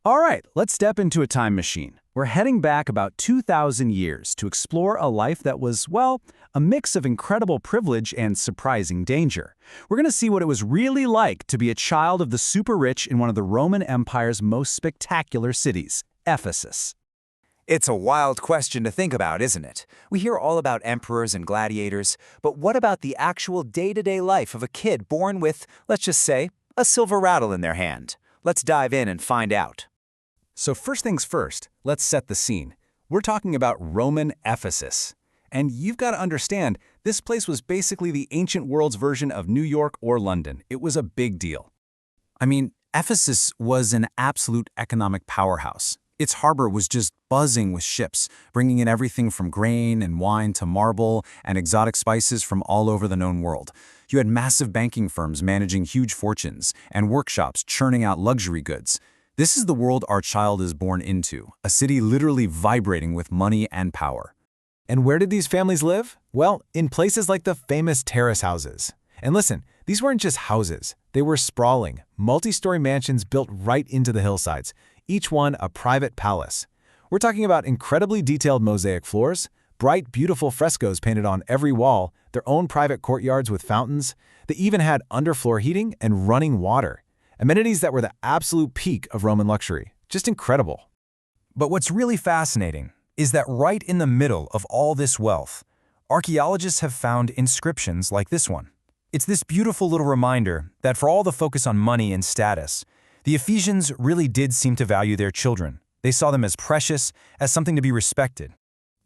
All right, let's step into a time machine. We're heading back about 2,000 years to explore a life that was, well, a mix of incredible privilege and surprising danger. We're going to see what it was really like to be a child of the super rich in one of the Roman Empire's most spectacular cities, Ephesus. It's a wild question to think about, isn't it? We hear all about emperors and gladiators, but what about the actual day-to-day life of a kid born with, let's just say, a silver rattle in their hand? Let's dive in and find out. So first things first, let's set the scene. We're talking about Roman Ephesus. And you've got to understand, this place was basically the ancient world's version of New York or London. It was a big deal. I mean, Ephesus was an absolute economic powerhouse. Its harbor was just buzzing with ships, bringing in everything from grain and wine to marble and exotic spices from all over the known world. You had massive banking firms managing huge fortunes and workshops churning out luxury goods. This is the world our child is born into, a city literally vibrating with money and power. And where did these families live? Well, in places like the famous terrace houses. And listen, these weren't just houses. They were sprawling, multi-story mansions built right into the hillsides, each one a private palace. We're talking about incredibly detailed mosaic floors, bright, beautiful frescoes painted on every wall, their own private courtyards with fountains. They even had underfloor heating and running water. Amenities that were the absolute peak of Roman luxury. Just incredible. But what's really fascinating is that right in the middle of all this wealth, archaeologists have found inscriptions like this one. It's this beautiful little reminder that for all the focus on money and status, the Ephesians really did seem to value their children. They saw them as precious, as something to be respected.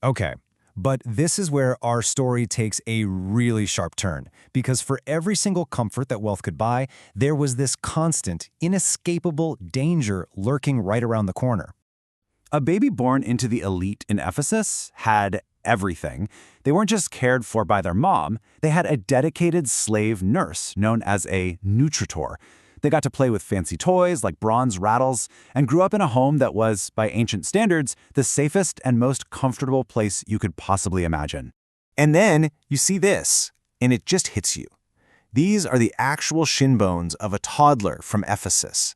Okay. But this is where our story takes a really sharp turn, because for every single comfort that wealth could buy, there was this constant, inescapable danger lurking right around the corner. A baby born into the elite in Ephesus had everything. They weren't just cared for by their mom, they had a dedicated slave nurse known as a nutritor. They got to play with fancy toys like bronze rattles and grew up in a home that was, by ancient standards, the safest and most comfortable place you could possibly imagine. And then you see this, and it just hits you. These are the actual shin bones of a toddler from Ephesus.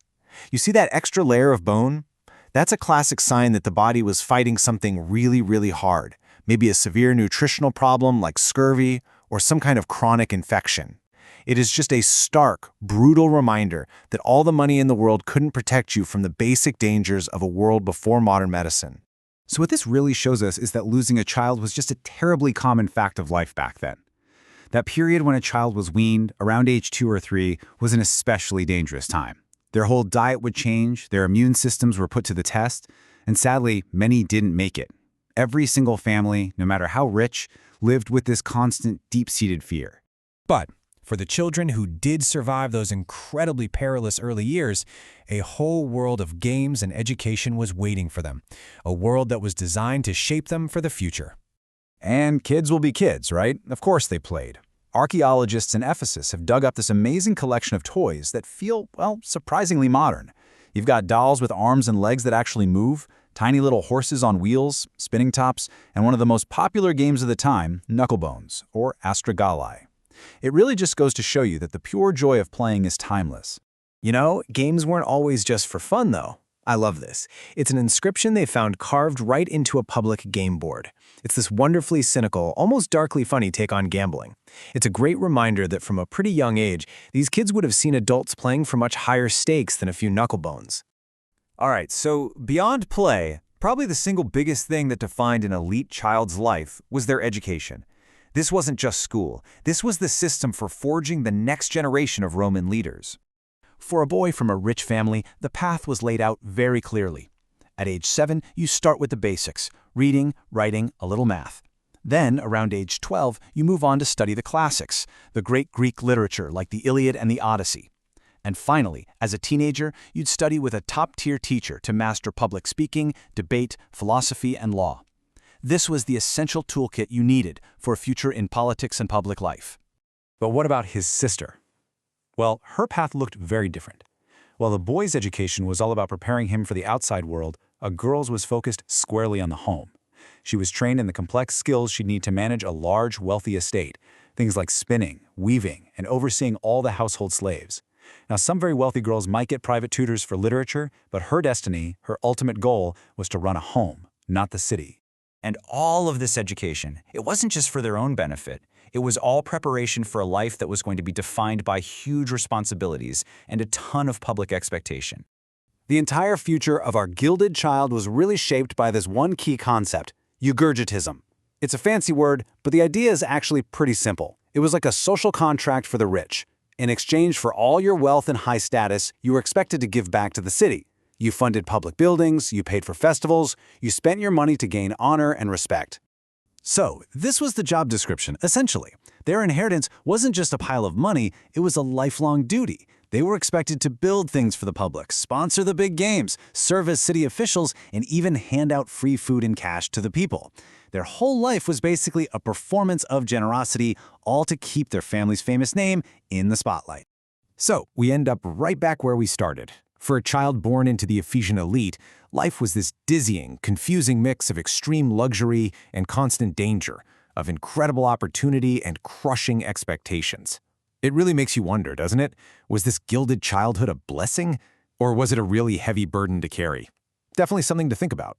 You see that extra layer of bone? That's a classic sign that the body was fighting something really, really hard, maybe a severe nutritional problem like scurvy or some kind of chronic infection. It is just a stark, brutal reminder that all the money in the world couldn't protect you from the basic dangers of a world before modern medicine. So what this really shows us is that losing a child was just a terribly common fact of life back then. That period when a child was weaned, around age 2 or 3, was an especially dangerous time. Their whole diet would change, their immune systems were put to the test, and sadly, many didn't make it. Every single family, no matter how rich, lived with this constant, deep-seated fear. But for the children who did survive those incredibly perilous early years, a whole world of games and education was waiting for them, a world that was designed to shape them for the future. And kids will be kids, right? Of course they played. Archaeologists in Ephesus have dug up this amazing collection of toys that feel, well, surprisingly modern. You've got dolls with arms and legs that actually move, tiny little horses on wheels, spinning tops, and one of the most popular games of the time, knucklebones, or astragali. It really just goes to show you that the pure joy of playing is timeless. You know, games weren't always just for fun, though. I love this. It's an inscription they found carved right into a public game board. It's this wonderfully cynical, almost darkly funny take on gambling. It's a great reminder that from a pretty young age, these kids would have seen adults playing for much higher stakes than a few knucklebones. All right, so beyond play, probably the single biggest thing that defined an elite child's life was their education. This wasn't just school. This was the system for forging the next generation of Roman leaders. For a boy from a rich family, the path was laid out very clearly. At age 7, you start with the basics, reading, writing, a little math. Then, around age 12, you move on to study the classics, the great Greek literature like the Iliad and the Odyssey. And finally, as a teenager, you'd study with a top-tier teacher to master public speaking, debate, philosophy, and law. This was the essential toolkit you needed for a future in politics and public life. But what about his sister? Well, her path looked very different. While the boy's education was all about preparing him for the outside world, a girl's was focused squarely on the home. She was trained in the complex skills she'd need to manage a large, wealthy estate, things like spinning, weaving, and overseeing all the household slaves. Now, some very wealthy girls might get private tutors for literature, but her destiny, her ultimate goal, was to run a home, not the city. And all of this education, it wasn't just for their own benefit. It was all preparation for a life that was going to be defined by huge responsibilities and a ton of public expectation. The entire future of our gilded child was really shaped by this one key concept, eugurgitism. It's a fancy word, but the idea is actually pretty simple. It was like a social contract for the rich. In exchange for all your wealth and high status, you were expected to give back to the city. You funded public buildings, you paid for festivals, you spent your money to gain honor and respect. So, this was the job description, essentially. Their inheritance wasn't just a pile of money, it was a lifelong duty. They were expected to build things for the public, sponsor the big games, serve as city officials, and even hand out free food and cash to the people. Their whole life was basically a performance of generosity, all to keep their family's famous name in the spotlight. So, we end up right back where we started. For a child born into the Ephesian elite, life was this dizzying, confusing mix of extreme luxury and constant danger, of incredible opportunity and crushing expectations. It really makes you wonder, doesn't it? Was this gilded childhood a blessing, or was it a really heavy burden to carry? Definitely something to think about.